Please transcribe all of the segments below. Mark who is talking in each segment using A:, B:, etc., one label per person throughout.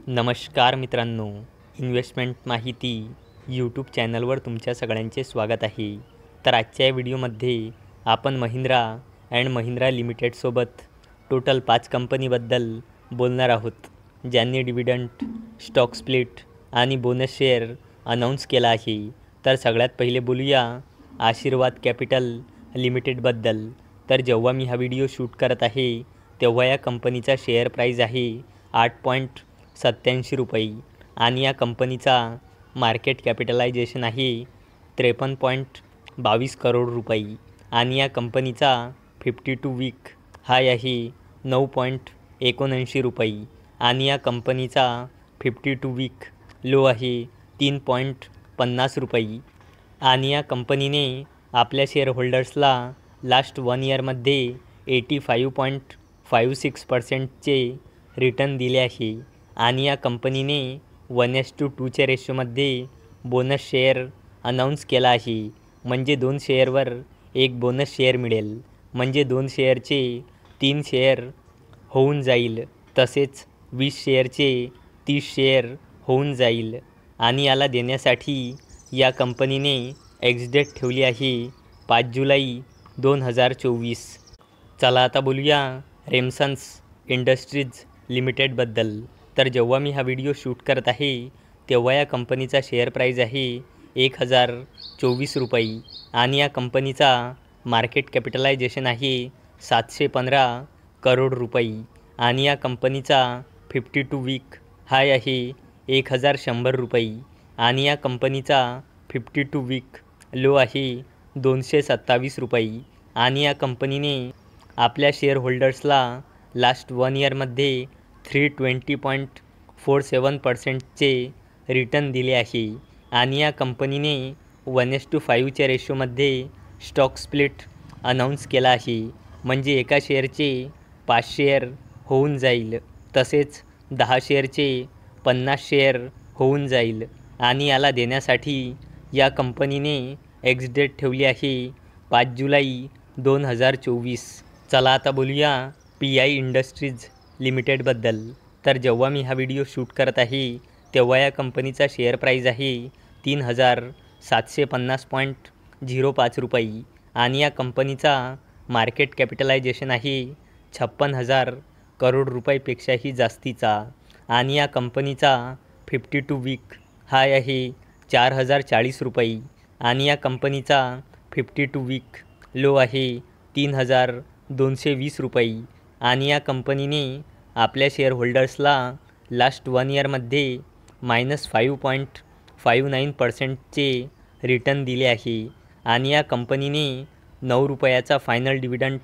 A: नमस्कार मित्रांनो, इन्व्हेस्टमेंट माहिती यूट्यूब चॅनलवर तुमच्या सगळ्यांचे स्वागत आहे. तर आजच्या या व्हिडिओमध्ये आपण महिंद्रा अँड महिंद्रा लिमिटेडसोबत टोटल 5 कंपनीबद्दल बोलणार आहोत, ज्यांनी डिव्हिडंड, स्टॉक स्प्लिट आणि बोनस शेअर अनाऊन्स केला आहे. तर सगळ्यात पहिले बोलूया आशीर्वाद कॅपिटल लिमिटेडबद्दल. तर जेव्हा मी हा व्हिडिओ शूट करत आहे तेव्हा या कंपनीचा शेअर प्राईज आहे 8.87 रुपये आणि या कंपनीचा मार्केट कॅपिटलायझेशन आहे 53.22 करोड रुपये आणि या कंपनीचा 52 वीक हाय आहे 9.79 रुपये आणि या कंपनीचा 52 वीक लो आहे 3.50 रुपये आणि या कंपनीने आपल्या शेअरहोल्डर्सला लास्ट 1 इयरमध्ये 85.56%चे रिटर्न दिले आहे आणि या कंपनीने 1:2 रेशोमध्ये बोनस शेअर अनाऊन्स केला आहे. म्हणजे 2 शेअरवर 1 बोनस शेअर मिळेल, म्हणजे 2 शेअरचे 3 शेअर होऊन जाईल, तसेच 20 शेअरचे 30 शेअर होऊन जाईल आणि याला देण्यासाठी या कंपनीने एक्सडेट ठेवली आहे 5 जुलै 2024. चला आता बोलूया रेमसन्स इंडस्ट्रीज लिमिटेडबद्दल. तर जेव्हा मी हा व्हिडिओ शूट करत आहे तेव्हा या कंपनीचा शेअर प्राईज आहे 1024 रुपये आणि या कंपनीचा मार्केट कॅपिटलायझेशन आहे 715 करोड रुपये आणि या कंपनीचा 52 वीक हाय आहे 1100 रुपये आणि या कंपनीचा 52 वीक लो आहे 227 रुपये आणि या कंपनीने आपल्या शेअरहोल्डर्सला लास्ट 1 इयरमध्ये 320.47%चे रिटर्न दिले आहे आणि या कंपनीने 1:5 रेशोमध्ये स्टॉक स्प्लिट अनाऊन्स केला आहे. म्हणजे एका शेअरचे 5 शेअर होऊन जाईल, तसेच 10 शेअरचे 50 शेअर होऊन जाईल आणि याला देण्यासाठी या कंपनीने एक्सडेट ठेवली आहे 5 जुलै 2024. चला आता बोलूया PI इंडस्ट्रीज लिमिटेडबद्दल. तर जेव्हा मी हा व्हिडिओ शूट करत आहे तेव्हा या कंपनीचा शेअर प्राईज आहे 3750.05 रुपये आणि या कंपनीचा मार्केट कॅपिटलायझेशन आहे 56,000 करोड रुपयापेक्षाही जास्तीचा आणि या कंपनीचा 52 वीक हाय आहे 4040 रुपये आणि या कंपनीचा 52 वीक लो आहे 3220 रुपये आणि या कंपनीने आपल्या शेअरहोल्डर्सला लास्ट 1 इयरमध्ये -5.59%चे रिटर्न दिले आहे आणि या कंपनीने 9 रुपयाचा फायनल डिव्हिडंड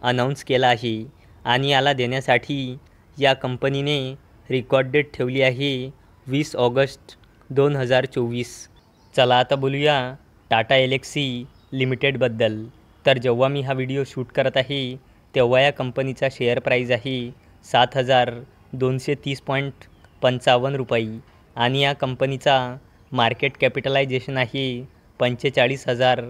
A: अनाऊन्स केला आहे आणि याला देण्यासाठी या कंपनीने रेकॉर्ड डेट ठेवली आहे 20 ऑगस्ट 2024. चला आता बोलूया टाटा एल्क्सी लिमिटेडबद्दल. तर जेव्हा मी हा व्हिडिओ शूट करत आहे तेव्हा या कंपनीचा शेअर प्राईज आहे 7,230.55 रुपये आणि या कंपनीचा मार्केट कॅपिटलायझेशन आहे 45,000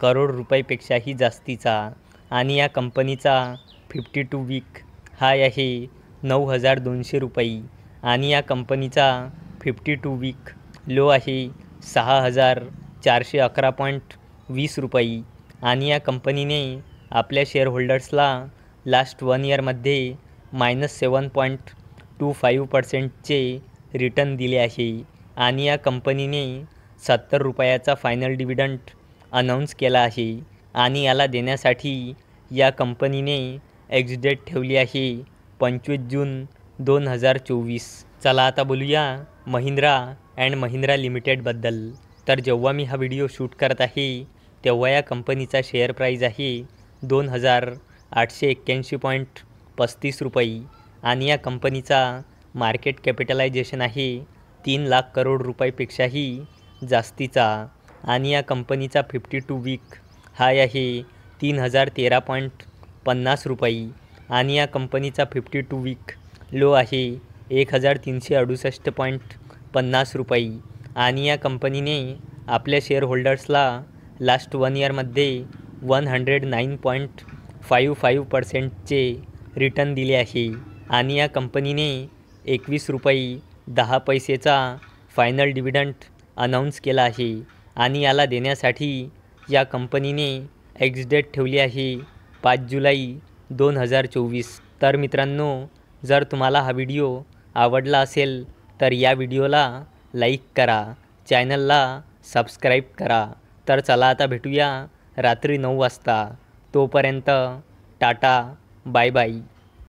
A: करोड रुपयापेक्षाही जास्तीचा आणि या कंपनीचा 52 वीक हाय आहे 9,200 रुपये आणि या कंपनीचा 52 वीक लो आहे 6,411.20 रुपये आणि या कंपनीने आपल्या शेअरहोल्डर्सला लास्ट 1 इयरमध्ये -7.25%चे रिटर्न दिले आहे आणि या कंपनीने 70 रुपयाचा फायनल डिव्हिडंड अनाऊन्स केला आहे आणि याला देण्यासाठी या कंपनीने एक्सडेट ठेवली आहे 25 जून 2024. चला आता बोलूया महिंद्रा अँड महिंद्रा लिमिटेडबद्दल. तर जेव्हा मी हा व्हिडिओ शूट करत आहे तेव्हा या कंपनीचा शेअर प्राईज आहे 2,881.35 रुपये आणि या कंपनीचा मार्केट कॅपिटलायझेशन आहे 3 लाख करोड रुपयापेक्षाही जास्तीचा आणि या कंपनीचा 52 वीक हाय आहे 3,013.50 रुपये आणि या कंपनीचा 52 वीक लो आहे 1,368.50 रुपये आणि या कंपनीने आपल्या शेअरहोल्डर्सला लास्ट 1 इयरमध्ये 109.55%चे रिटर्न दिले आहे आणि या कंपनीने 21 रुपये 10 पैसेचा फायनल डिव्हिडंड अनाऊन्स केला आहे आणि याला देण्यासाठी या कंपनीने एक्स-डेट ठेवली आहे 5 जुलै 2024. तर मित्रांनो, जर तुम्हाला हा व्हिडिओ आवडला असेल तर या व्हिडिओला लाईक करा, चॅनलला सबस्क्राईब करा. तर चला आता भेटूया रात्री 9 वाजता. तोपर्यंत टाटा, बाय बाय.